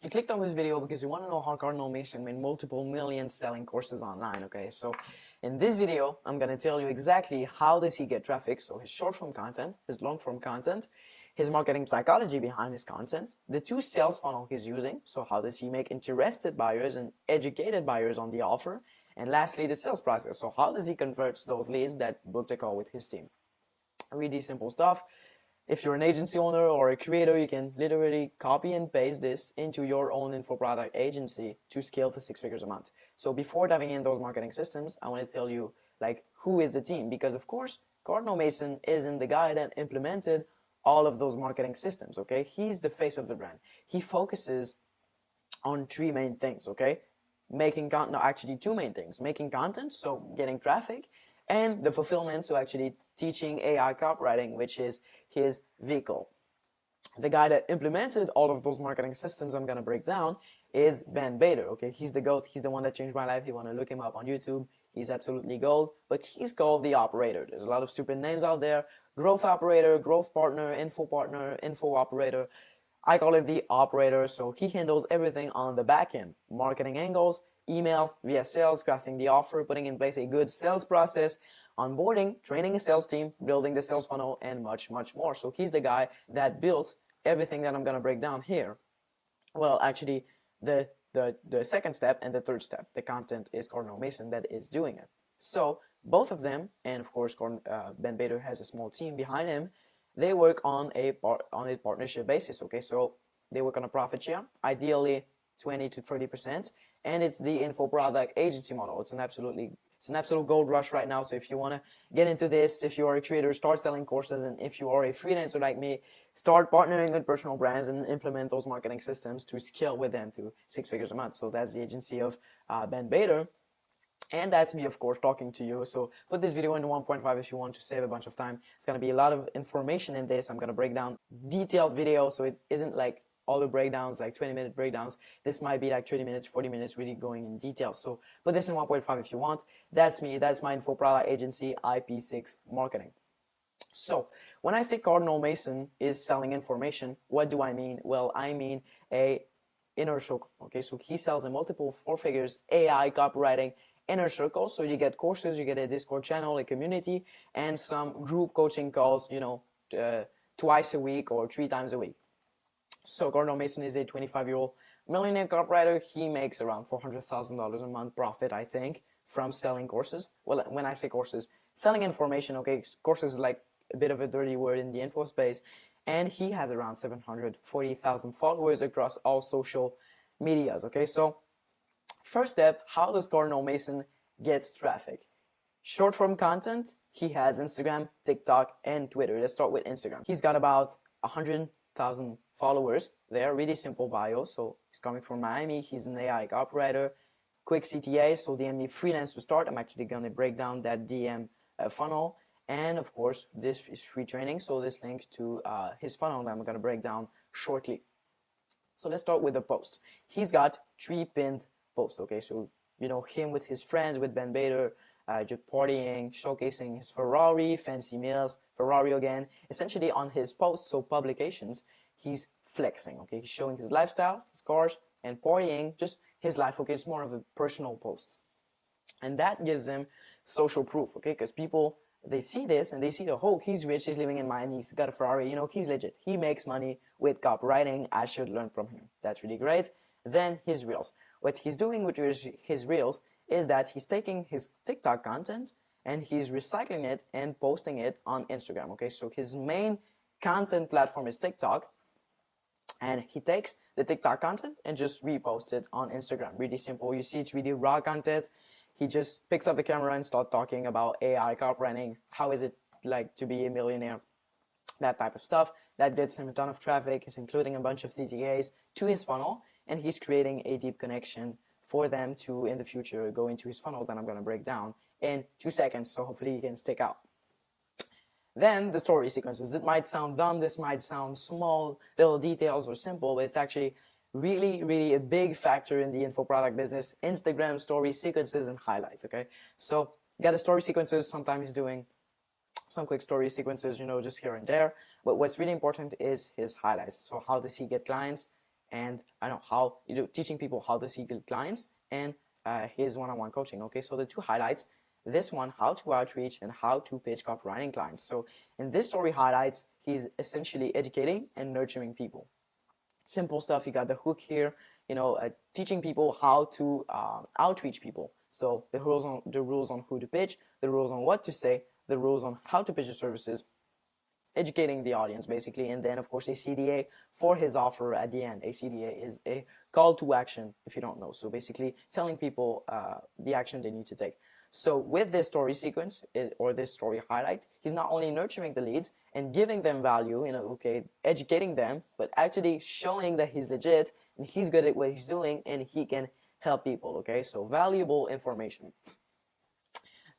You clicked on this video because you want to know how Cardinal Mason made multiple millions selling courses online, okay? So in this video, I'm going to tell you exactly how does he get traffic, so his short form content, his long form content, his marketing psychology behind his content, the two sales funnel he's using, so how does he make interested buyers and educated buyers on the offer, and lastly, the sales process, so how does he convert those leads that booked a call with his team. Really simple stuff. If you're an agency owner or a creator, you can literally copy and paste this into your own info product agency to scale to 6 figures a month. So before diving in those marketing systems, I want to tell you like who is the team, because of course Cardinal Mason isn't the guy that implemented all of those marketing systems, okay? He's the face of the brand. He focuses on three main things, okay? Making content, no, actually two main things: making content, so getting traffic, and the fulfillment, so actually teaching AI copywriting, which is his vehicle. The guy that implemented all of those marketing systems I'm gonna break down is Ben Bader, okay? He's the GOAT, he's the one that changed my life. You wanna look him up on YouTube, he's absolutely gold, but he's called the operator. There's a lot of stupid names out there: growth operator, growth partner, info operator. I call it the operator, so he handles everything on the back end: marketing angles, emails, via sales, crafting the offer, putting in place a good sales process, onboarding, training a sales team, building the sales funnel, and much, much more. So he's the guy that built everything that I'm going to break down here. Well, actually, the second step and the third step, the content, is Cardinal Mason that is doing it. So both of them, and of course Ben Bader has a small team behind him, they work on a partnership basis, okay? So they work on a profit share, ideally 20 to 30%, and it's the info product agency model. It's an absolute gold rush right now. So if you want to get into this, if you are a creator, start selling courses, and if you are a freelancer like me, start partnering with personal brands and implement those marketing systems to scale with them to 6 figures a month. So that's the agency of Ben Bader. And that's me, of course, talking to you. So put this video into 1.5 if you want to save a bunch of time. It's going to be a lot of information in this. I'm going to break down detailed video, so it isn't like all the breakdowns, like 20-minute breakdowns. This might be like 30 minutes, 40 minutes, really going in detail. So put this in 1.5 if you want. That's me. That's my info product agency, IP6 Marketing. So when I say Cardinal Mason is selling information, what do I mean? Well, I mean a inner circle. Okay, so he sells a multiple 4 figures AI copywriting inner circle. So you get courses, you get a Discord channel, a community, and some group coaching calls, twice a week or 3 times a week. So Cardinal Mason is a 25-year-old millionaire copywriter. He makes around $400,000 a month profit, I think, from selling courses. Well, when I say courses, selling information, okay, courses is like a bit of a dirty word in the info space. And he has around 740,000 followers across all social medias, okay? So first step, how does Cardinal Mason get traffic? Short form content, he has Instagram, TikTok, and Twitter. Let's start with Instagram. He's got about 100,000 followers there, really simple bio. So he's coming from Miami, he's an AI copywriter, quick CTA, so DM me freelance to start. I'm actually going to break down that DM funnel. And of course, this is free training, so this link to his funnel that I'm going to break down shortly. So let's start with the post. He's got 3 pinned posts, okay? So, him with his friends, with Ben Bader, just partying, showcasing his Ferrari, fancy meals, Ferrari again. Essentially on his posts, so publications, he's flexing, okay? He's showing his lifestyle, his cars, and partying, just his life, okay? It's more of a personal post. And that gives them social proof, okay? Because people, they see this and they see he's rich, he's living in Miami, he's got a Ferrari, he's legit. He makes money with copywriting. I should learn from him. That's really great. Then his reels. What he's doing with his reels is that he's taking his TikTok content and he's recycling it and posting it on Instagram, okay? So his main content platform is TikTok, and he takes the TikTok content and just reposts it on Instagram. Really simple. You see, it's really raw content. He just picks up the camera and starts talking about AI copywriting. How is it like to be a millionaire? That type of stuff. That gets him a ton of traffic. He's including a bunch of CTAs to his funnel, and he's creating a deep connection for them to, in the future, go into his funnel that I'm going to break down in 2 seconds, so hopefully you can stick out. Then the story sequences. It might sound dumb, this might sound small, little details or simple, but it's actually really, really a big factor in the info product business. Instagram story sequences and highlights, okay? So you got the story sequences. Sometimes he's doing some quick story sequences, just here and there. But what's really important is his highlights. So how does he get clients? and I know how teaching people how to see good clients, and his one-on-one coaching. Okay, so the two highlights, this one, how to outreach and how to pitch copywriting clients. So in this story highlights, he's essentially educating and nurturing people. Simple stuff. You got the hook here, teaching people how to outreach people. So the rules on who to pitch, the rules on what to say, the rules on how to pitch your services, educating the audience basically, and then of course a CDA for his offer at the end. A CDA is a call to action, if you don't know. So basically telling people the action they need to take. So with this story sequence or this story highlight, he's not only nurturing the leads and giving them value, educating them, but actually showing that he's legit and he's good at what he's doing and he can help people. Okay, so valuable information.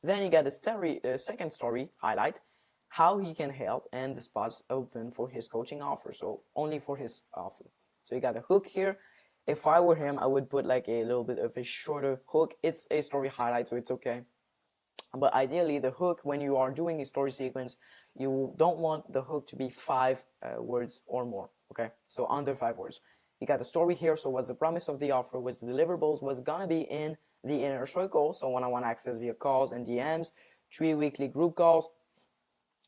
Then you got the second story highlight, how he can help, and the spots open for his coaching offer. So only for his offer. So you got the hook here. If I were him, I would put like a little bit of a shorter hook. It's a story highlight, so it's okay. But ideally, the hook, when you are doing a story sequence, you don't want the hook to be 5 words or more, okay? So under 5 words. You got the story here, so what's the promise of the offer, what's the deliverables, what's gonna be in the inner circle, so one-on-one access via calls and DMs, 3 weekly group calls,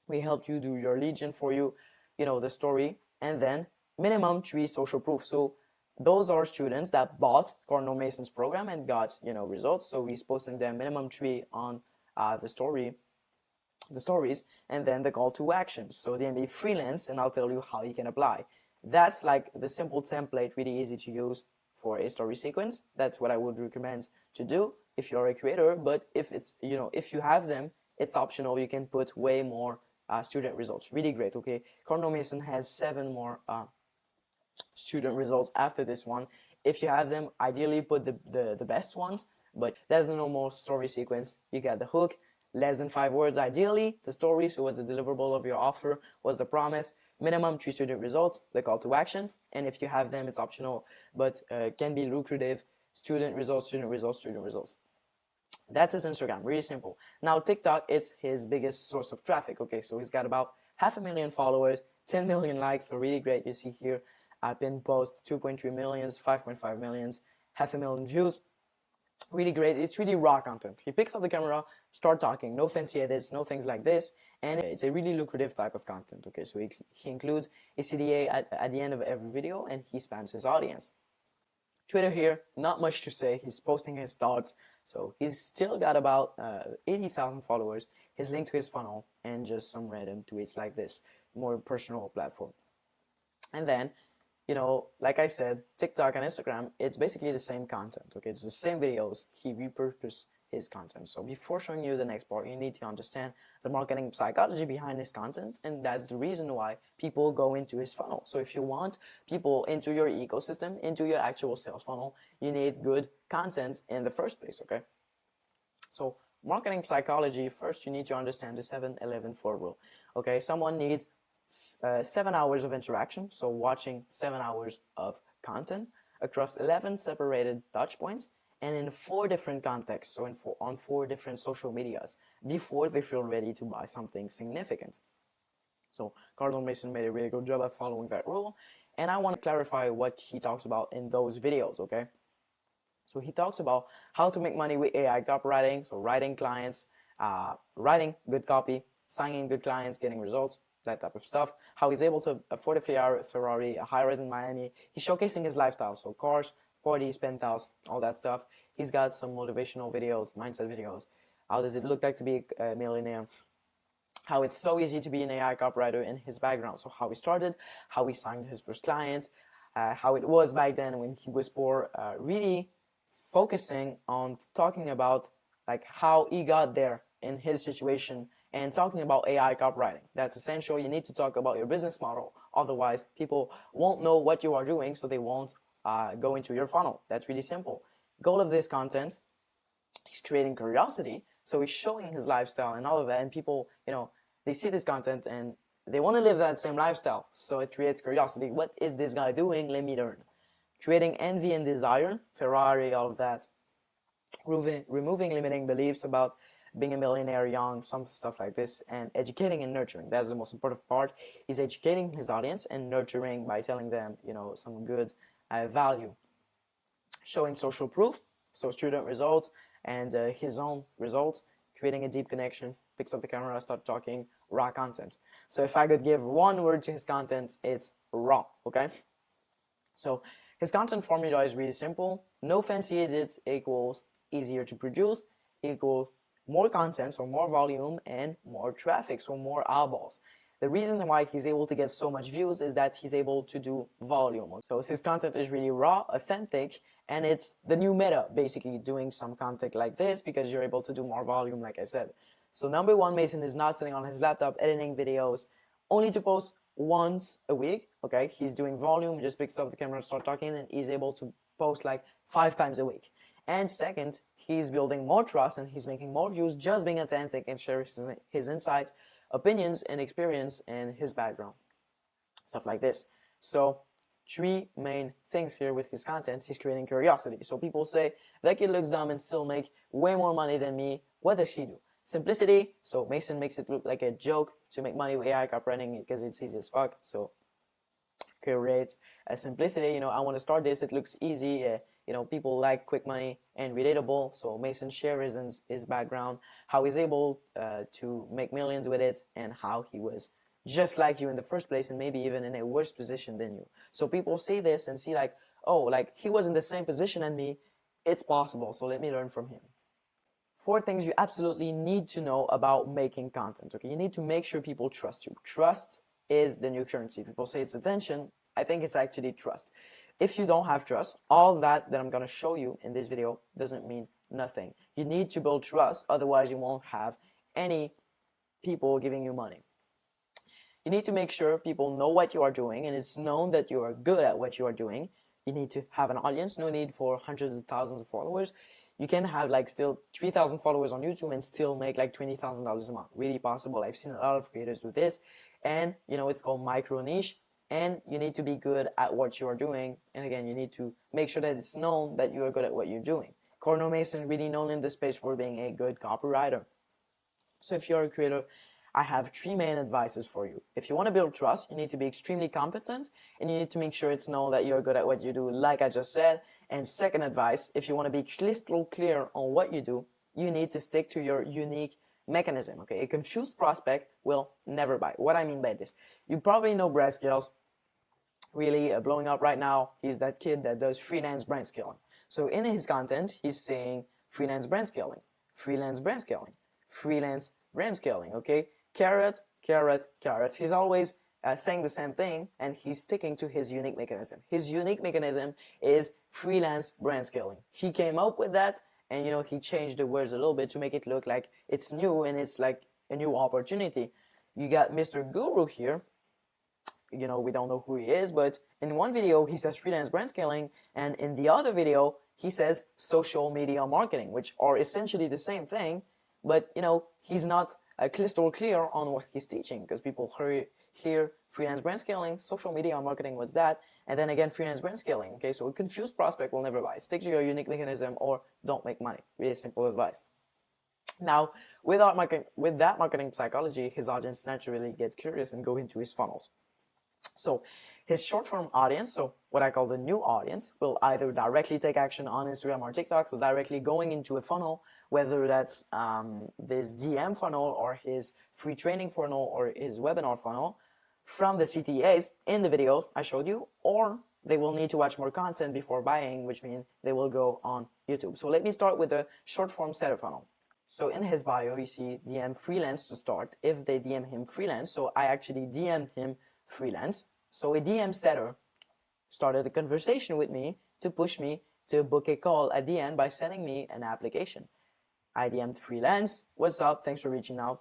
we helped you do your lead gen for you, the story, and then minimum 3 social proof. So those are students that bought Cardinal Mason's program and got, results. So he's posting their minimum 3 on the stories, and then the call to action. So DMB freelance, and I'll tell you how you can apply. That's like the simple template, really easy to use for a story sequence. That's what I would recommend to do if you're a creator. But if it's, if you have them, it's optional. You can put way more student results. Really great. Okay, Cardinal Mason has 7 more student results after this one. If you have them, ideally put the best ones, but there's no more story sequence. You got the hook, less than 5 words ideally, the story, so what's the deliverable of your offer, what's the promise, minimum 3 student results, the call to action, and if you have them, it's optional, but can be lucrative, student results, student results, student results. That's his Instagram, really simple. Now TikTok is his biggest source of traffic. Okay, so he's got about 500,000 followers, 10 million likes, so really great. You see here, pinned post, 2.3 millions, 5.5 millions, 500,000 views. Really great. It's really raw content. He picks up the camera, start talking, no fancy edits, no things like this, and it's a really lucrative type of content. Okay, so he includes a CDA at the end of every video, and he spams his audience. Twitter here, not much to say. He's posting his thoughts. So he's still got about 80,000 followers, his link to his funnel, and just some random tweets like this, more personal platform. And then, like I said, TikTok and Instagram, it's basically the same content, okay? It's the same videos. He repurposed his content. So before showing you the next part, you need to understand the marketing psychology behind his content, and that's the reason why people go into his funnel. So if you want people into your ecosystem, into your actual sales funnel, you need good content in the first place, okay? So marketing psychology, first you need to understand the 7-11-4 rule, okay? Someone needs 7 hours of interaction, so watching 7 hours of content across 11 separated touch points and in 4 different contexts, so on 4 different social medias before they feel ready to buy something significant. So Cardinal Mason made a really good job at following that rule, and I want to clarify what he talks about in those videos, okay? So he talks about how to make money with AI copywriting, so writing clients, writing good copy, signing good clients, getting results, that type of stuff. How he's able to afford a Ferrari, a high-rise in Miami. He's showcasing his lifestyle, so cars, parties, penthouse, all that stuff. He's got some motivational videos, mindset videos. How does it look like to be a millionaire? How it's so easy to be an AI copywriter in his background. So how he started, how he signed his first clients, how it was back then when he was poor, really focusing on talking about like how he got there in his situation and talking about AI copywriting. That's essential. You need to talk about your business model. Otherwise, people won't know what you are doing, so they won't go into your funnel. That's really simple. Goal of this content, he's creating curiosity. So he's showing his lifestyle and all of that, and people, they see this content and they want to live that same lifestyle. So it creates curiosity. What is this guy doing? Let me learn. Creating envy and desire, Ferrari, all of that. Removing limiting beliefs about being a millionaire young, some stuff like this, and educating and nurturing. That's the most important part. He's educating his audience and nurturing by telling them, some good value. Showing social proof, so student results and his own results, creating a deep connection, picks up the camera, start talking, raw content. So if I could give one word to his content, it's raw, okay? So his content formula is really simple. No fancy edits equals easier to produce equals more content, so more volume and more traffic, so more eyeballs. The reason why he's able to get so much views is that he's able to do volume. So his content is really raw, authentic, and it's the new meta, basically doing some content like this because you're able to do more volume, like I said. So number one, Mason is not sitting on his laptop editing videos only to post once a week, okay? He's doing volume, just picks up the camera, start talking, and he's able to post like 5 times a week. And second, he's building more trust and he's making more views just being authentic and sharing his insights, opinions, and experience and his background. Stuff like this. So 3 main things here with his content. He's creating curiosity. So people say, that kid looks dumb and still make way more money than me. What does she do? Simplicity. So Mason makes it look like a joke to make money with AI copywriting because it's easy as fuck. So create a simplicity. I want to start this. It looks easy. People like quick money and relatable. So Mason shares his background, how he's able to make millions with it, and how he was just like you in the first place and maybe even in a worse position than you. So people see this and see like, oh, like he was in the same position as me. It's possible. So let me learn from him. 4 things you absolutely need to know about making content. Okay, you need to make sure people trust you. Trust is the new currency. People say it's attention. I think it's actually trust. If you don't have trust, all that I'm going to show you in this video doesn't mean nothing. You need to build trust, otherwise you won't have any people giving you money. You need to make sure people know what you are doing and it's known that you are good at what you are doing. You need to have an audience, no need for hundreds of thousands of followers. You can have like still 3,000 followers on YouTube and still make like $20,000 a month. Really possible. I've seen a lot of creators do this, and it's called micro niche. And you need to be good at what you are doing. And again, you need to make sure that it's known that you are good at what you're doing. Cardinal Mason, really known in the space for being a good copywriter. So if you're a creator, I have 3 main advices for you. If you want to build trust, you need to be extremely competent and you need to make sure it's known that you're good at what you do, like I just said. And second advice, if you want to be crystal clear on what you do, you need to stick to your unique mechanism. Okay, a confused prospect will never buy. What I mean by this, you probably know Brad Scales, really blowing up right now. He's that kid that does freelance brand scaling. So in his content, he's saying freelance brand scaling, freelance brand scaling, freelance brand scaling. Okay, carrot, carrot, carrot. He's always saying the same thing, and he's sticking to his unique mechanism. His unique mechanism is freelance brand scaling. He came up with that, and he changed the words a little bit to make it look like it's new and it's like a new opportunity. You got Mr. Guru here. We don't know who he is, but in one video he says freelance brand scaling, and in the other video he says social media marketing, which are essentially the same thing, but he's not crystal clear on what he's teaching, because people hear freelance brand scaling, social media marketing, what's that? And then again, freelance brand scaling. Okay, so a confused prospect will never buy. Stick to your unique mechanism or don't make money. Really simple advice. Now, with that marketing psychology, his audience naturally get curious and go into his funnels. So his short-form audience, so what I call the new audience, will either directly take action on Instagram or TikTok, so directly going into a funnel, whether that's this DM funnel or his free training funnel or his webinar funnel, from the CTAs in the videos I showed you, or they will need to watch more content before buying, which means they will go on YouTube. So let me start with the short-form setter funnel. So in his bio, you see DM freelance to start. If they DM him freelance, so I actually DM him freelance. So a DM setter started a conversation with me to push me to book a call at the end by sending me an application. I DM'd freelance. What's up? Thanks for reaching out.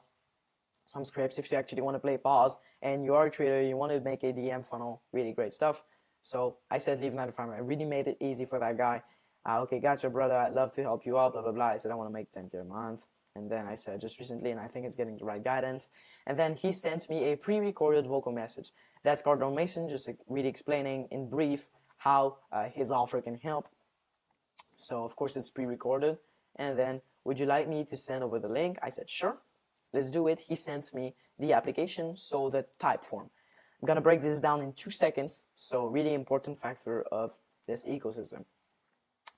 Some scripts if you actually want to play pause and you are a creator, you want to make a DM funnel, really great stuff. So I said leave 9 to 5. I really made it easy for that guy. Okay, gotcha, brother. I'd love to help you out, blah, blah, blah. I said I want to make 10K a month. And then I said just recently, and I think it's getting the right guidance. And then he sent me a pre-recorded vocal message. That's Cardinal Mason, just really explaining in brief how his offer can help. So of course it's pre-recorded. And then, would you like me to send over the link? I said, sure, let's do it. He sent me the application, so the type form. I'm gonna break this down in 2 seconds. So really important factor of this ecosystem.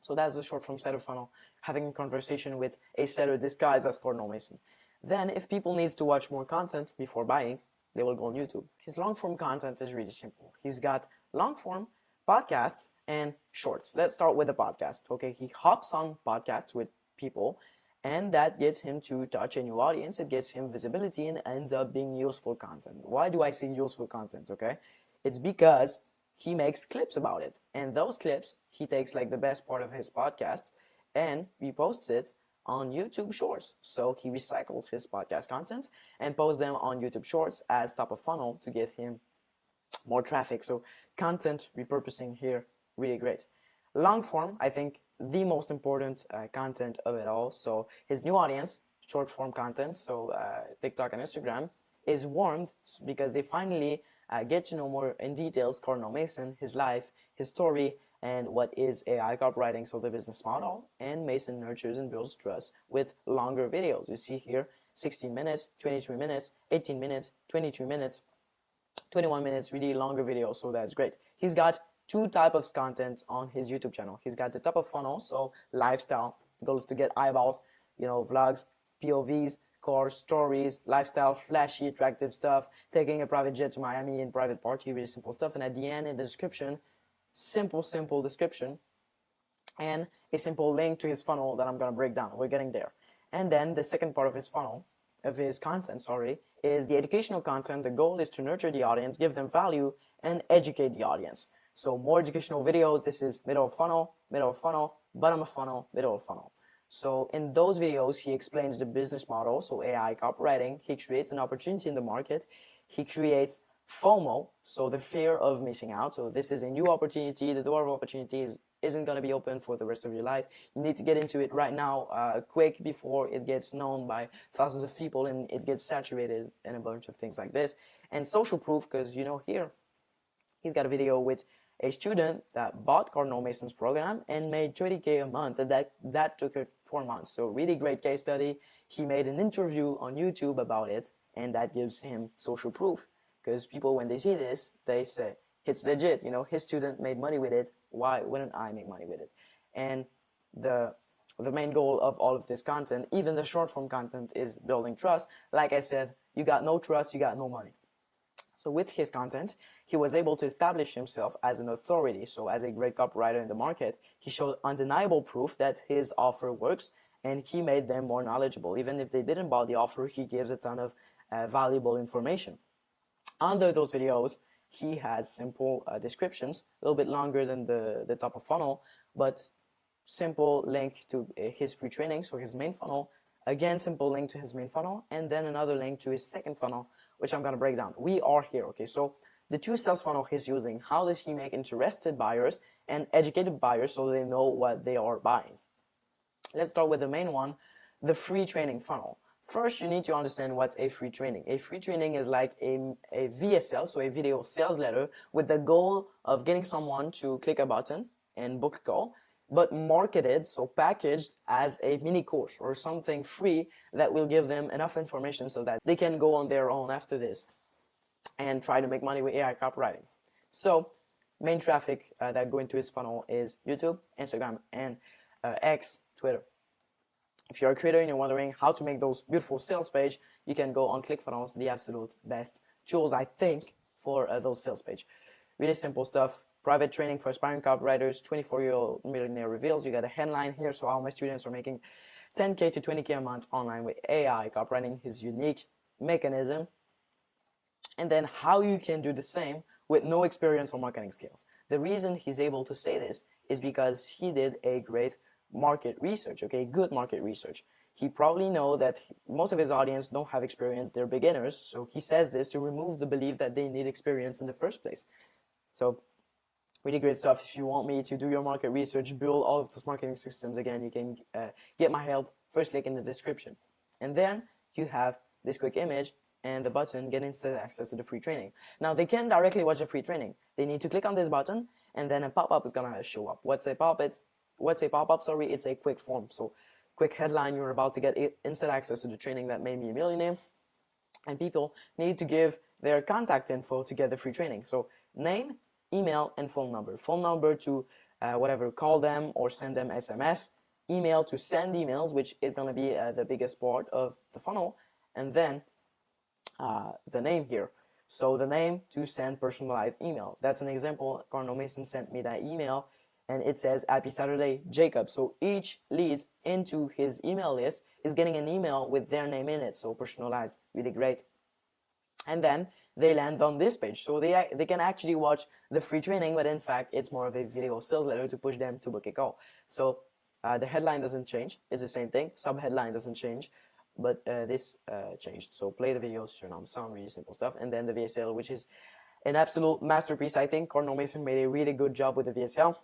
So that's the short form seller funnel, having a conversation with a seller disguised as Cardinal Mason. Then if people needs to watch more content before buying, they will go on YouTube. His long form content is really simple. He's got long form podcasts and shorts. Let's start with the podcast. Okay, he hops on podcasts with people, and that gets him to touch a new audience. It gets him visibility and ends up being useful content. Why do I say useful content? Okay, it's because he makes clips about it, and those clips he takes like the best part of his podcast and reposts it on YouTube Shorts. So he recycled his podcast content and posts them on YouTube Shorts as top of funnel to get him more traffic. So content repurposing here, really great. Long form, I think the most important content of it all. So his new audience, short form content, so TikTok and Instagram, is warmed because they finally get to know more in details Cardinal Mason, his life, his story, and what is AI copywriting, so the business model. And Mason nurtures and builds trust with longer videos. You see here 16 minutes, 23 minutes, 18 minutes, 22 minutes, 21 minutes, really longer videos, so that's great. He's got two types of content on his YouTube channel. He's got the top of funnel, so lifestyle, goes to get eyeballs, vlogs, POVs, cars, stories, lifestyle, flashy, attractive stuff, taking a private jet to Miami in private party, really simple stuff. And at the end, in the description, simple description, and a simple link to his funnel that I'm going to break down. We're getting there. And then the second part of his funnel, of his content, is the educational content. The goal is to nurture the audience, give them value, and educate the audience. So more educational videos. This is middle of funnel, bottom of funnel, middle of funnel. So in those videos, he explains the business model, so AI copywriting. He creates an opportunity in the market. He creates FOMO, so the fear of missing out. So this is a new opportunity. The door of opportunities isn't going to be open for the rest of your life. You need to get into it right now, quick, before it gets known by thousands of people and it gets saturated and a bunch of things like this. And social proof, because here he's got a video with a student that bought Cardinal Mason's program and made 30K a month, and that took her 4 months. So really great case study. He made an interview on YouTube about it, and that gives him social proof, because people, when they see this, they say it's legit. His student made money with it. Why wouldn't I make money with it? And the main goal of all of this content, even the short form content, is building trust. Like I said, you got no trust, you got no money. So with his content, he was able to establish himself as an authority. So as a great copywriter in the market, he showed undeniable proof that his offer works, and he made them more knowledgeable. Even if they didn't buy the offer, he gives a ton of valuable information. Under those videos, he has simple descriptions, a little bit longer than the top of funnel, but simple link to his free training, so his main funnel. Again, simple link to his main funnel, and then another link to his second funnel, which I'm going to break down. We are here, okay? So the two sales funnel he's using, how does he make interested buyers and educated buyers so they know what they are buying? Let's start with the main one, the free training funnel. First, you need to understand what's a free training. A free training is like a VSL, so a video sales letter, with the goal of getting someone to click a button and book a call, but marketed, so packaged as a mini course or something free that will give them enough information so that they can go on their own after this and try to make money with AI copywriting. So main traffic that go into his funnel is YouTube, Instagram, and X, Twitter. If you're a creator and you're wondering how to make those beautiful sales page, you can go on ClickFunnels, the absolute best tools, I think, for those sales page. Really simple stuff. Private training for aspiring copywriters, 24-year-old millionaire reveals. You got a headline here, so all my students are making 10K to 20K a month online with AI copywriting, his unique mechanism. And then how you can do the same with no experience or marketing skills. The reason he's able to say this is because he did a great market research, okay, good market research. He probably know that most of his audience don't have experience, they're beginners, so he says this to remove the belief that they need experience in the first place. So really great stuff. If you want me to do your market research, build all of those marketing systems, again, you can get my help. First link in the description. And then you have this quick image and the button, get instant access to the free training. Now they can directly watch the free training. They need to click on this button and then a pop-up is gonna show up. What's a pop-up? It's a quick form. So quick headline, you're about to get instant access to the training that made me a millionaire. And people need to give their contact info to get the free training. So name, email, and phone number. Phone number to whatever, call them or send them SMS, email to send emails, which is going to be the biggest part of the funnel, and then the name here. So the name to send personalized email. That's an example. Cardinal Mason sent me that email and it says Happy Saturday Jacob. So each lead into his email list is getting an email with their name in it. So personalized, really great. And then they land on this page. So they can actually watch the free training, but in fact it's more of a video sales letter to push them to book a call. So the headline doesn't change. It's the same thing. Sub-headline doesn't change. But this changed. So play the videos, turn on sound, really simple stuff, and then the VSL, which is an absolute masterpiece. I think Cardinal Mason made a really good job with the VSL.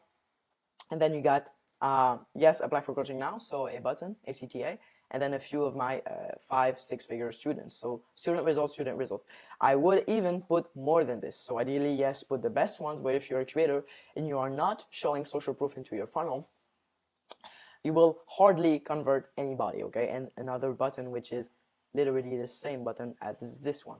And then you got yes, apply for coaching now, so a button, a CTA, and then a few of my 5-6 figure students. So student results, student results. I would even put more than this. So ideally, yes, put the best ones. But if you're a creator and you are not showing social proof into your funnel, you will hardly convert anybody, okay? And another button, which is literally the same button as this one.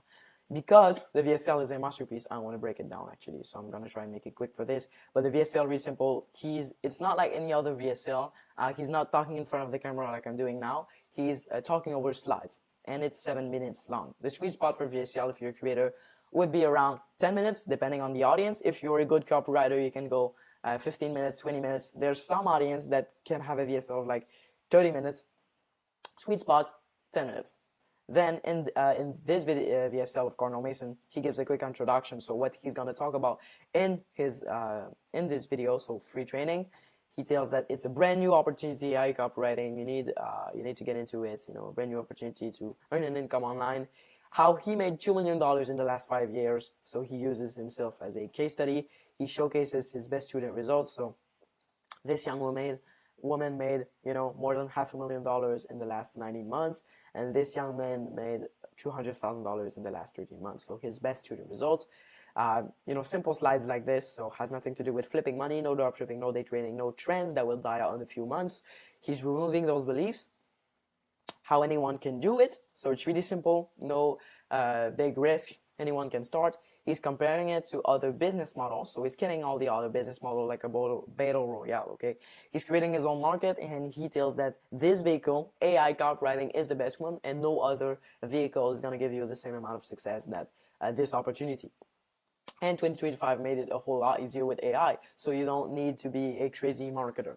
Because the VSL is a masterpiece, I want to break it down actually. So I'm going to try and make it quick for this. But the VSL, really simple. It's not like any other VSL. He's not talking in front of the camera like I'm doing now. He's talking over slides. And it's 7 minutes long. The sweet spot for VSL, if you're a creator, would be around 10 minutes, depending on the audience. If you're a good copywriter, you can go 15 minutes, 20 minutes. There's some audience that can have a VSL of like 30 minutes. Sweet spot, 10 minutes. Then in this video, VSL of Cardinal Mason, he gives a quick introduction. So what he's going to talk about in this video, so free training, he tells that it's a brand new opportunity, AI copywriting. You need to get into it. A brand new opportunity to earn an income online. How he made $2 million in the last 5 years. So he uses himself as a case study. He showcases his best student results. So this young woman made more than $500,000 in the last 90 months, and this young man made $200,000 in the last 13 months. So his best student results. Simple slides like this. So has nothing to do with flipping money, no dropshipping, no day trading, no trends that will die out in a few months. He's removing those beliefs. How anyone can do it. So it's really simple. No big risk. Anyone can start. He's comparing it to other business models. So he's killing all the other business models like a battle royale, okay? He's creating his own market, and he tells that this vehicle, AI copywriting, is the best one, and no other vehicle is going to give you the same amount of success that this opportunity. And 2025 made it a whole lot easier with AI, so you don't need to be a crazy marketer.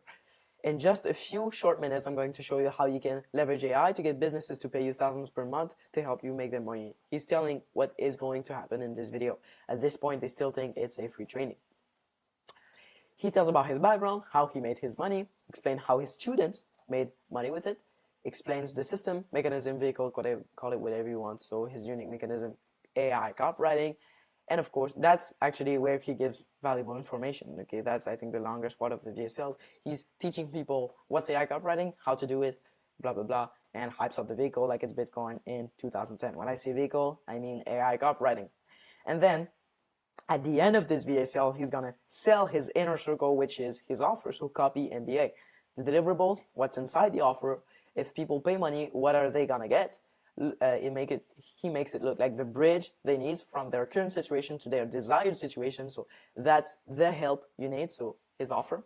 In just a few short minutes, I'm going to show you how you can leverage AI to get businesses to pay you thousands per month to help you make their money. He's telling what is going to happen in this video. At this point, they still think it's a free training. He tells about his background, how he made his money, explain how his students made money with it, explains the system, mechanism, vehicle, call it whatever you want. So his unique mechanism, AI copywriting. And of course, that's actually where he gives valuable information. Okay, that's, I think, the longest part of the VSL. He's teaching people what's AI copywriting, how to do it, blah, blah, blah, and hypes up the vehicle like it's Bitcoin in 2010. When I say vehicle, I mean AI copywriting. And then at the end of this VSL, he's going to sell his inner circle, which is his offer, so copy MBA. The deliverable, what's inside the offer. If people pay money, what are they going to get? He makes it look like the bridge they need from their current situation to their desired situation. So that's the help you need. So his offer,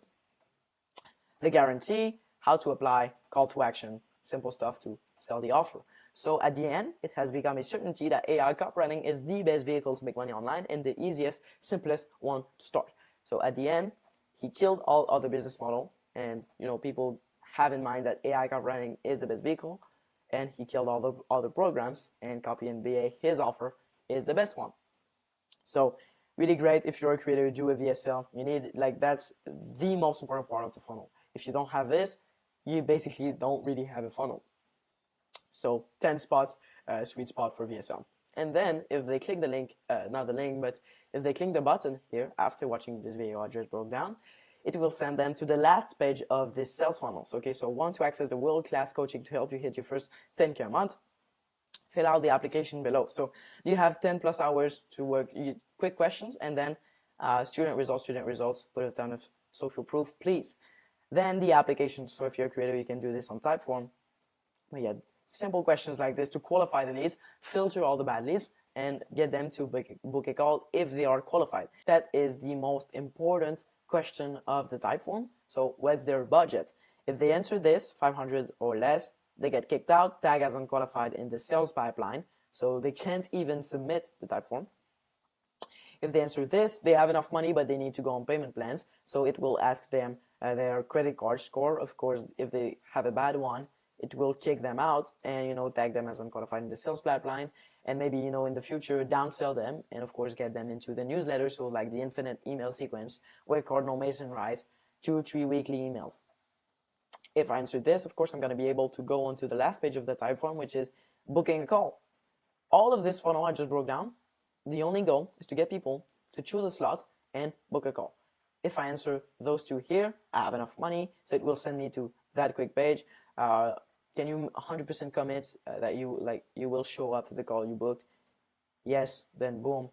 the guarantee, how to apply, call to action, simple stuff to sell the offer. So at the end, it has become a certainty that AI copywriting is the best vehicle to make money online and the easiest, simplest one to start. So at the end, he killed all other business model, and people have in mind that AI copywriting is the best vehicle. And he killed all the other programs, and Copy MBA, his offer, is the best one. So really great. If you're a creator, you do a VSL. You need, that's the most important part of the funnel. If you don't have this, you basically don't really have a funnel. So 10 spots, sweet spot for VSL. And then if they click the link, not the link, but if they click the button here after watching this video I just broke down, it will send them to the last page of this sales funnels. Okay, so want to access the world-class coaching to help you hit your first 10K a month? Fill out the application below. So you have 10 plus hours to work. Quick questions, and then student results, put a ton of social proof, please. Then the application. So if you're a creator, you can do this on Typeform. But yeah, simple questions like this to qualify the leads, filter all the bad leads, and get them to book a call if they are qualified. That is the most important question of the type form. So what's their budget? If they answer this, 500 or less, they get kicked out, tagged as unqualified in the sales pipeline, so they can't even submit the type form. If they answer this, they have enough money, but they need to go on payment plans, so it will ask them their credit card score. Of course, if they have a bad one, it will kick them out and tag them as unqualified in the sales pipeline, and maybe in the future downsell them, and of course get them into the newsletter, so like the infinite email sequence where Cardinal Mason writes 2-3 weekly emails. If I answer this, of course I'm going to be able to go on to the last page of the type form, which is booking a call. All of this funnel I just broke down, the only goal is to get people to choose a slot and book a call. If I answer those two here, I have enough money, so it will send me to that quick page. Can you 100% commit that you will show up to the call you booked? Yes, then boom,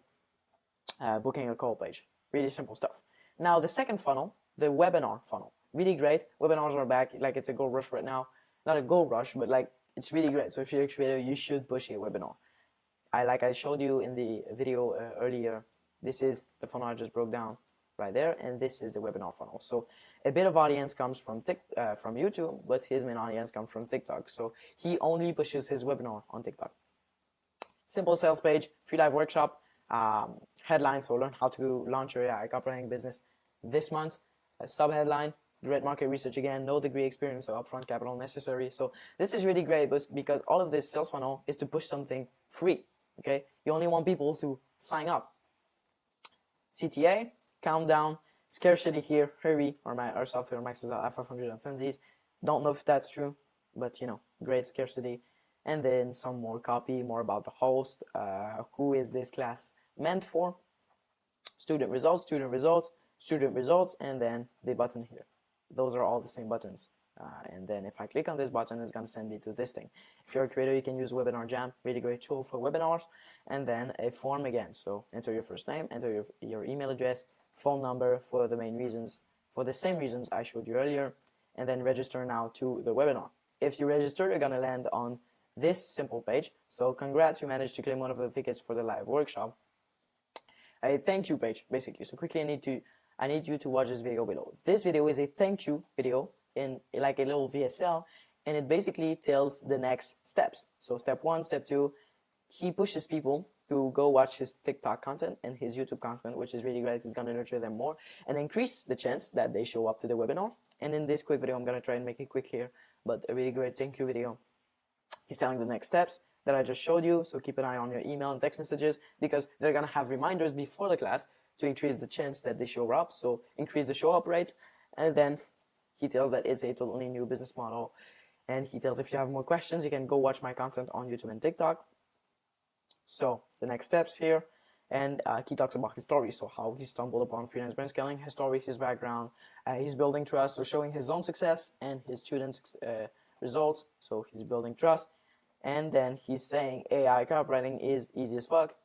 booking a call page. Really simple stuff. Now the second funnel, the webinar funnel. Really great. Webinars are back. Like, it's a gold rush right now. Not a gold rush, but like, it's really great. So if you're a creator, you should push a webinar. Like I showed you in the video earlier, this is the funnel I just broke down right there, and this is the webinar funnel. So a bit of audience comes from YouTube, but his main audience comes from TikTok. So he only pushes his webinar on TikTok. Simple sales page, free live workshop, headline, so learn how to launch your AI copywriting business this month. A sub headline, direct market research again, no degree experience, so upfront capital necessary. So this is really great because all of this sales funnel is to push something free. Okay, you only want people to sign up. CTA, countdown, scarcity here, hurry, or our software maxes out at 550s. Don't know if that's true, but great scarcity. And then some more copy, more about the host, who is this class meant for, student results, student results, student results, and then the button here. Those are all the same buttons. And then if I click on this button, it's going to send me to this thing. If you're a creator, you can use Webinar Jam, really great tool for webinars. And then a form again. So enter your first name, enter your email address, phone number for the same reasons I showed you earlier, and then register now to the webinar. If you register, you're going to land on this simple page. So congrats, you managed to claim one of the tickets for the live workshop. A thank you page, basically. So quickly, I need you to watch this video below. This video is a thank you video in like a little VSL, and it basically tells the next steps. So step 1, step 2, he pushes people to go watch his TikTok content and his YouTube content, which is really great. He's going to nurture them more and increase the chance that they show up to the webinar. And in this quick video, I'm going to try and make it quick here, but a really great thank you video. He's telling the next steps that I just showed you, so keep an eye on your email and text messages, because they're going to have reminders before the class to increase the chance that they show up, so increase the show up rate. And then he tells that it's a totally new business model, and he tells if you have more questions, you can go watch my content on YouTube and TikTok. So the next steps here, and he talks about his story, so how he stumbled upon freelance brand scaling, his story, his background, he's building trust, so showing his own success and his students' results, so he's building trust. And then he's saying AI copywriting is easy as fuck.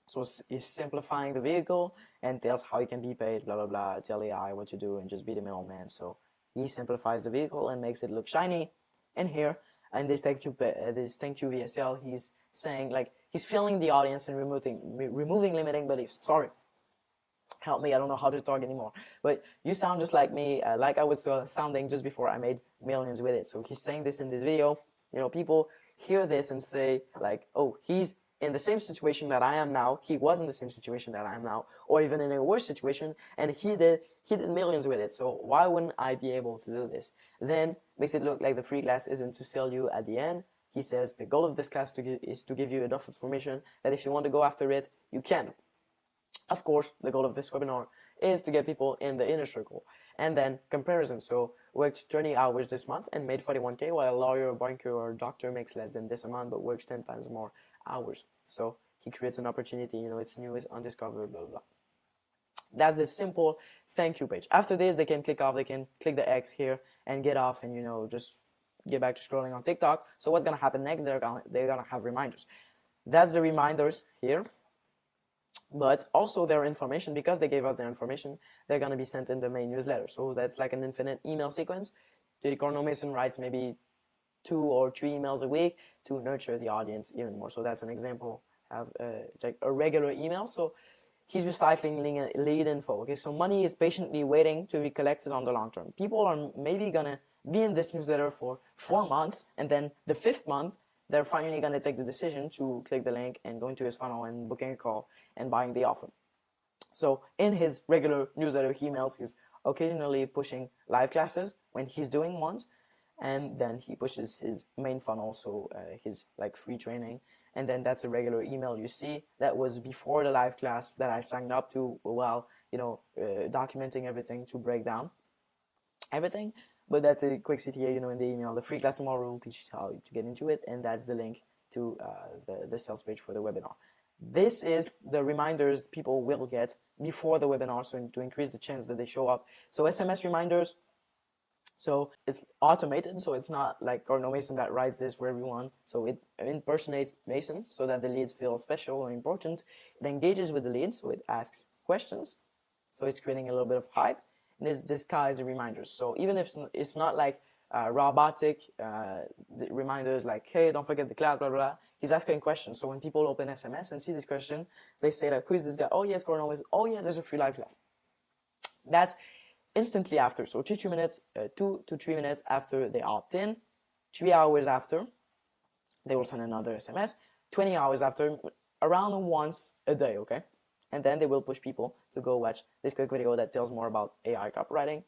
So he's simplifying the vehicle and tells how you can be paid, blah, blah, blah, tell AI what to do and just be the middleman. So he simplifies the vehicle and makes it look shiny. And here, in this thank you VSL, he's saying, like, he's filling the audience and removing limiting beliefs. Sorry. Help me, I don't know how to talk anymore. But you sound just like me, like I was sounding just before I made millions with it. So he's saying this in this video. People hear this and say, like, oh, he's in the same situation that I am now, he was in the same situation that I am now, or even in a worse situation, and he did millions with it. So why wouldn't I be able to do this? Then makes it look like the free class isn't to sell you at the end. He says the goal of this class is to give you enough information that if you want to go after it, you can. Of course, the goal of this webinar is to get people in the inner circle. And then comparison. So worked 20 hours this month and made 41K, while a lawyer, banker, or doctor makes less than this amount but works 10 times more hours. So he creates an opportunity, it's new, it's undiscovered, blah, blah, blah. That's the simple thank you page. After this, they can click off, they can click the X here and get off and, just get back to scrolling on TikTok. So what's going to happen next? They're gonna have reminders. That's the reminders here. But also their information, because they gave us their information, they're going to be sent in the main newsletter. So that's like an infinite email sequence. The Cardinal Mason writes maybe 2 or 3 emails a week to nurture the audience even more. So that's an example of like a regular email. So he's recycling lead info. Okay, so money is patiently waiting to be collected on the long term. People are maybe gonna be in this newsletter for 4 months, and then the 5th month they're finally gonna take the decision to click the link and go into his funnel and booking a call and buying the offer. So in his regular newsletter emails, he's occasionally pushing live classes when he's doing ones, and then he pushes his main funnel, so his like free training, and then that's a regular email you see. That was before the live class that I signed up to, while documenting everything to break down everything. But that's a quick CTA, in the email. The free class tomorrow will teach you how to get into it, and that's the link to the sales page for the webinar. This is the reminders people will get before the webinar, so to increase the chance that they show up. So SMS reminders, so it's automated, so it's not like Cardinal Mason that writes this for everyone. So it impersonates Mason so that the leads feel special and important. It engages with the lead, so it asks questions. So it's creating a little bit of hype. And it's disguised reminders. So even if it's not like robotic reminders like, hey, don't forget the class, blah, blah, blah. He's asking questions. So when people open SMS and see this question, they say like, who is this guy? Oh, yes, Cardinal Mason. Oh, yeah, there's a free live class. That's instantly after. So 2 to 3 minutes after they opt in, 3 hours after, they will send another SMS, 20 hours after, around once a day, okay? And then they will push people to go watch this quick video that tells more about AI copywriting.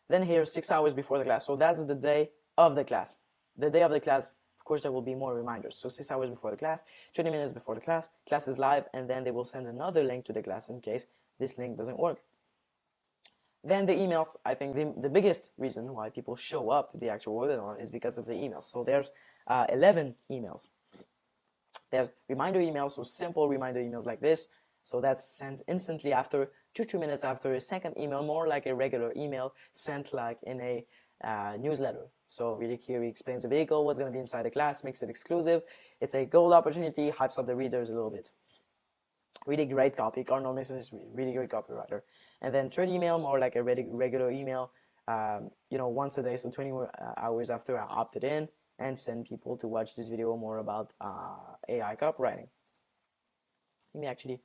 Then here, 6 hours before the class. So that's the day of the class. The day of the class, of course, there will be more reminders. So 6 hours before the class, 20 minutes before the class is live, and then they will send another link to the class in case this link doesn't work. Then the emails, I think the biggest reason why people show up to the actual webinar is because of the emails. So there's 11 emails. There's reminder emails, so simple reminder emails like this. So that's sent instantly after, 2 minutes after. A second email, more like a regular email sent like in a newsletter. So really here he explains the vehicle, what's going to be inside the class, makes it exclusive. It's a gold opportunity, hypes up the readers a little bit. Really great copy. Cardinal Mason is really great copywriter. And then third email, more like a regular email, once a day, so 20 hours after I opted in, and send people to watch this video more about AI copywriting. Let me actually,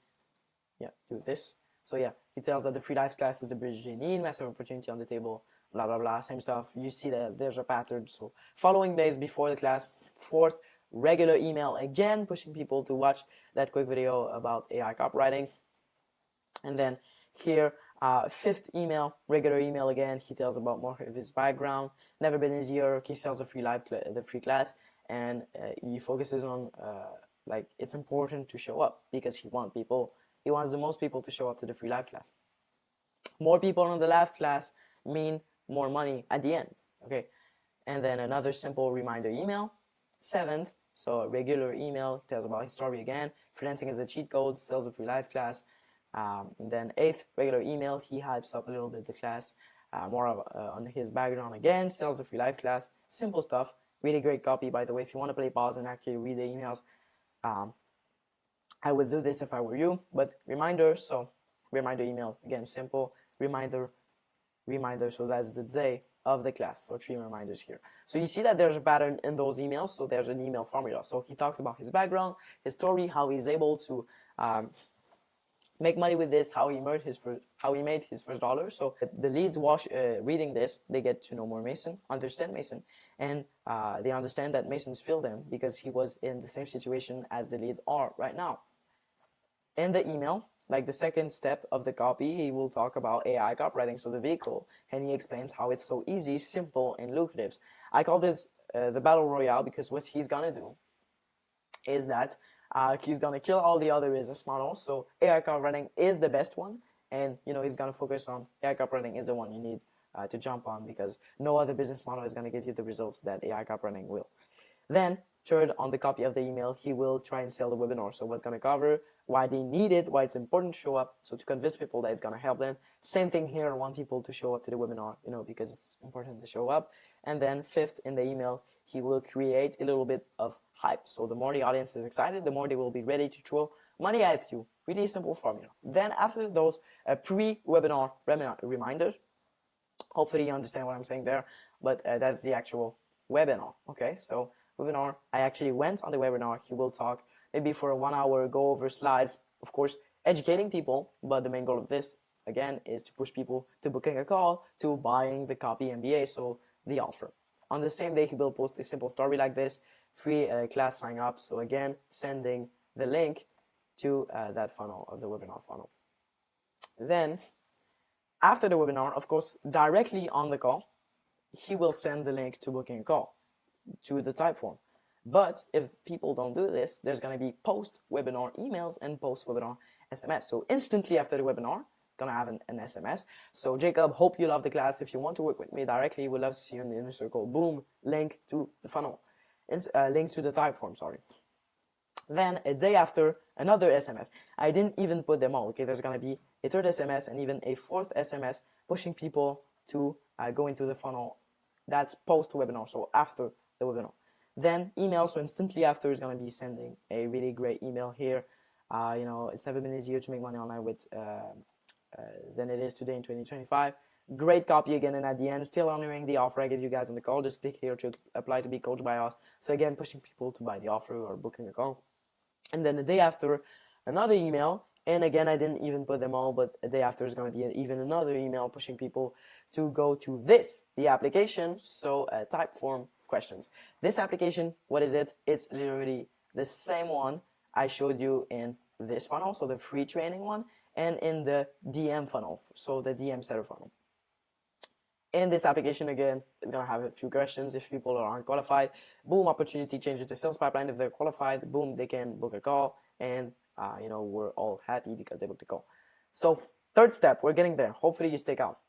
do this. So he tells that the free live class is the bridge they need, massive opportunity on the table, blah, blah, blah, same stuff. You see that there's a pattern. So following days before the class, fourth, regular email, again, pushing people to watch that quick video about AI copywriting. And then here, fifth email, regular email again. He tells about more of his background. Never been easier. He sells the free class, and he focuses on like it's important to show up because he wants the most people to show up to the free live class. More people in the live class mean more money at the end. Okay, and then another simple reminder email. Seventh, so a regular email, tells about his story again. Freelancing is a cheat code, sells a free live class. And then eighth, regular email, he hypes up a little bit the class, more on his background again, sells a free live class, simple stuff, really great copy, by the way. If you want to play pause and actually read the emails, I would do this if I were you. But reminder, so reminder email, again, simple, reminder, so that's the day of the class, so 3 reminders here. So you see that there's a pattern in those emails, so there's an email formula. So he talks about his background, his story, how he's able to make money with this, how he made his first dollar. So the leads reading this, they get to know more Mason, understand Mason, and they understand that Mason's filled them because he was in the same situation as the leads are right now. In the email, like the second step of the copy, he will talk about AI copywriting, so the vehicle, and he explains how it's so easy, simple, and lucrative. I call this the battle royale because what he's gonna do is that he's gonna kill all the other business models. So AI copywriting is the best one, and he's gonna focus on AI copywriting is the one you need to jump on because no other business model is gonna give you the results that AI copywriting will. Then third, on the copy of the email, he will try and sell the webinar. So what's gonna cover, why they need it, why it's important to show up, so to convince people that it's gonna help them. Same thing here, I want people to show up to the webinar, because it's important to show up. And then fifth, in the email, he will create a little bit of hype. So the more the audience is excited, the more they will be ready to throw money at you. Really simple formula. Then after those pre-webinar reminders, hopefully you understand what I'm saying there, but that's the actual webinar. Okay, so webinar, I actually went on the webinar. He will talk maybe for 1 hour, go over slides. Of course, educating people, but the main goal of this, again, is to push people to booking a call, to buying the copy MBA, so the offer. On the same day, he will post a simple story like this, free class sign up. So again, sending the link to that funnel of the webinar funnel. Then, after the webinar, of course, directly on the call, he will send the link to booking a call to the type form. But if people don't do this, there's going to be post-webinar emails and post-webinar SMS. So instantly after the webinar, gonna have an SMS. So Jacob, hope you love the class. If you want to work with me directly, we'd love to see you in the inner circle. Boom, link to the funnel. Link to the type form, sorry. Then a day after, another SMS. I didn't even put them all, okay? There's gonna be a third SMS and even a fourth SMS pushing people to go into the funnel. That's post-webinar, so after the webinar. Then email, so instantly after is gonna be sending a really great email here. You know, it's never been easier to make money online with than it is today in 2025. Great copy again, and at the end, still honoring the offer I give you guys on the call. Just click here to apply to be coached by us. So again, pushing people to buy the offer or booking a call. And then the day after, another email. And again, I didn't even put them all, but a day after is going to be even another email pushing people to go to this, the application. So type form questions. This application, what is it? It's literally the same one I showed you in this funnel, so the free training one, and in the DM funnel, so the DM setter funnel. In this application, again, it's going to have a few questions. If people aren't qualified, boom, opportunity change it to sales pipeline. If they're qualified, boom, they can book a call, and you know, we're all happy because they booked a call. So third step, we're getting there. Hopefully you stick out.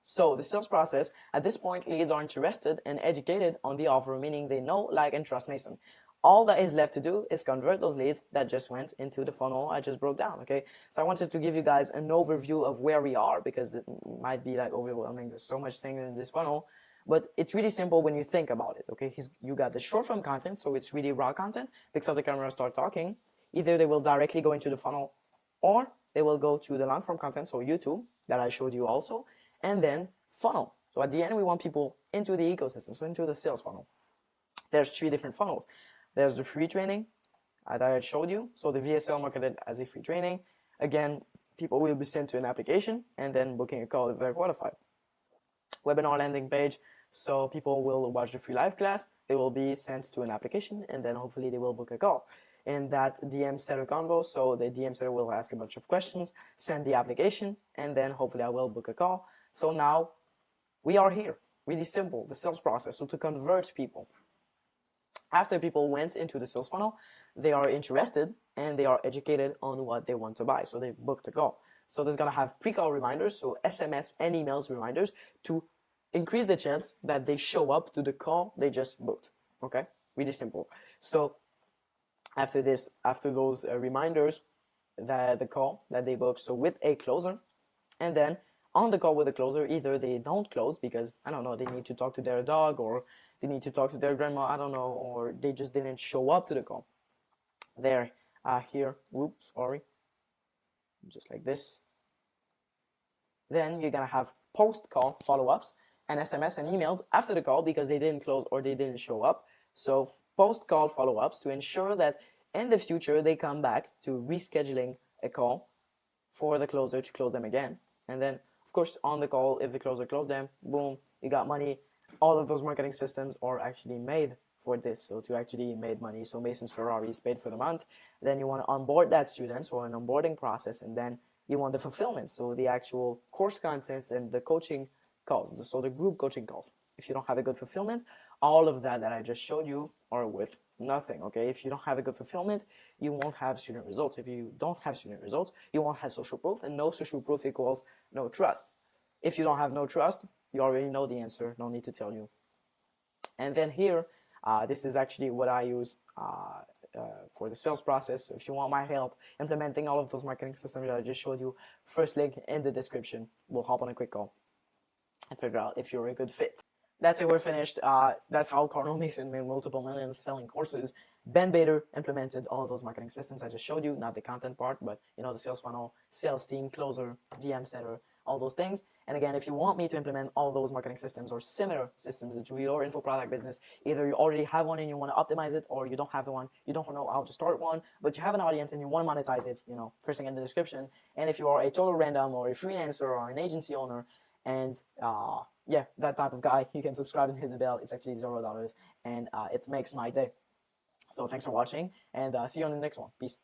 So the sales process, at this point, leads are interested and educated on the offer, meaning they know, like, and trust Mason. All that is left to do is convert those leads that just went into the funnel I just broke down, okay? So I wanted to give you guys an overview of where we are because it might be like overwhelming. There's so much things in this funnel, but it's really simple when you think about it, okay? You got the short form content, so it's really raw content. Picks up the camera, start talking. Either they will directly go into the funnel or they will go to the long form content, so YouTube, that I showed you also, and then funnel. So at the end, we want people into the ecosystem, so into the sales funnel. There's 3 different funnels. There's the free training that I showed you. So the VSL marketed as a free training. Again, people will be sent to an application and then booking a call if they're qualified. Webinar landing page. So people will watch the free live class. They will be sent to an application and then hopefully they will book a call. In that DM setter combo, so the DM setter will ask a bunch of questions, send the application, and then hopefully I will book a call. So now we are here. Really simple, the sales process. So to convert people. After people went into the sales funnel, they are interested and they are educated on what they want to buy. So they booked a call. So there's going to have pre-call reminders, so SMS and emails reminders to increase the chance that they show up to the call they just booked. Okay, really simple. So after those reminders, the call that they booked, so with a closer, and then on the call with the closer, either they don't close because, I don't know, they need to talk to their dog or they need to talk to their grandma, I don't know, or they just didn't show up to the call. They're here, whoops, sorry, just like this. Then you're going to have post-call follow-ups and SMS and emails after the call because they didn't close or they didn't show up. So post-call follow-ups to ensure that in the future they come back to rescheduling a call for the closer to close them again. And then, of course, on the call, if the closer closed them, boom, you got money. All of those marketing systems are actually made for this, so to actually make money. So Mason's Ferrari is paid for the month. Then you want to onboard that student, so an onboarding process, and then you want the fulfillment, so the actual course content and the coaching calls, so the group coaching calls. If you don't have a good fulfillment, all of that I just showed you are worth nothing, okay? If you don't have a good fulfillment, you won't have student results. If you don't have student results, you won't have social proof, and no social proof equals no trust. If you don't have no trust, you already know the answer, no need to tell you. And then here, this is actually what I use for the sales process. So if you want my help implementing all of those marketing systems that I just showed you, first link in the description. We'll hop on a quick call and figure out if you're a good fit. That's it, we're finished. That's how Cardinal Mason made multiple millions selling courses. Ben Bader implemented all of those marketing systems I just showed you, not the content part, but you know, the sales funnel, sales team, closer, DM setter, all those things. And again, if you want me to implement all those marketing systems or similar systems into your info product business, either you already have one and you want to optimize it, or you don't have the one, you don't know how to start one, but you have an audience and you want to monetize it, first thing in the description. And if you are a total random or a freelancer or an agency owner, and yeah, that type of guy, you can subscribe and hit the bell. It's actually $0, and it makes my day. So thanks for watching, and see you on the next one. Peace.